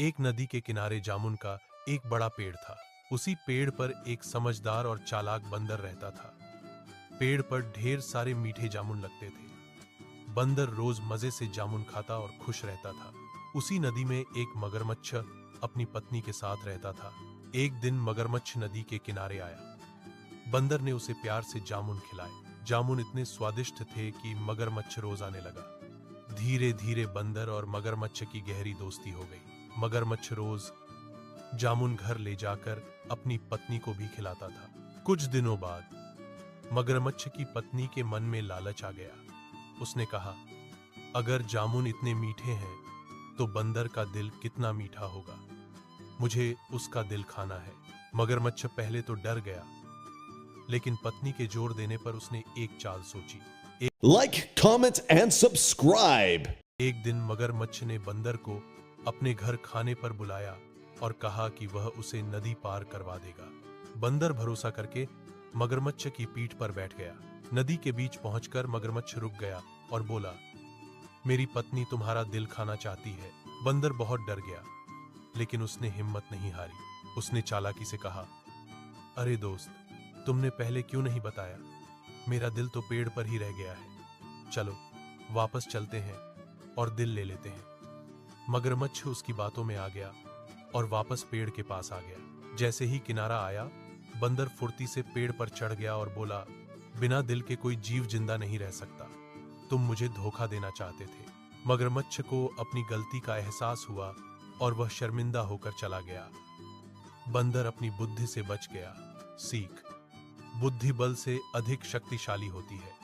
एक नदी के किनारे जामुन का एक बड़ा पेड़ था। उसी पेड़ पर एक समझदार और चालाक बंदर रहता था। पेड़ पर ढेर सारे मीठे जामुन लगते थे। बंदर रोज मजे से जामुन खाता और खुश रहता था। उसी नदी में एक मगरमच्छ अपनी पत्नी के साथ रहता था। एक दिन मगरमच्छ नदी के किनारे आया। बंदर ने उसे प्यार से जामुन खिलाए। जामुन इतने स्वादिष्ट थे कि मगरमच्छ रोज आने लगा। धीरे धीरे बंदर और मगरमच्छ की गहरी दोस्ती हो गई। मगरमच्छ रोज जामुन घर ले जाकर अपनी पत्नी को भी खिलाता था। कुछ दिनों बाद मगरमच्छ की पत्नी के मन में लालच आ गया। उसने कहा, अगर जामुन इतने मीठे हैं तो बंदर का दिल कितना मीठा होगा। मुझे उसका दिल खाना है। मगरमच्छ पहले तो डर गया, लेकिन पत्नी के जोर देने पर उसने एक चाल सोची। Like, comment, and subscribe. एक दिन मगरमच्छ ने बंदर को अपने घर खाने पर बुलाया और कहा कि वह उसे नदी पार करवा देगा। बंदर भरोसा करके मगरमच्छ की पीठ पर बैठ गया। नदी के बीच पहुंचकर मगरमच्छ रुक गया और बोला, मेरी पत्नी तुम्हारा दिल खाना चाहती है। बंदर बहुत डर गया, लेकिन उसने हिम्मत नहीं हारी। उसने चालाकी से कहा, अरे दोस्त, तुमने पहले क्यों नहीं बताया? मेरा दिल तो पेड़ पर ही रह गया है। चलो वापस चलते हैं और दिल ले लेते हैं। मगरमच्छ उसकी बातों में आ गया और वापस पेड़ के पास आ गया। जैसे ही किनारा आया, बंदर फुर्ती से पेड़ पर चढ़ गया और बोला, बिना दिल के कोई जीव जिंदा नहीं रह सकता। तुम मुझे धोखा देना चाहते थे। मगरमच्छ को अपनी गलती का एहसास हुआ और वह शर्मिंदा होकर चला गया। बंदर अपनी बुद्धि से बच गया। सीख: बुद्धि बल से अधिक शक्तिशाली होती है।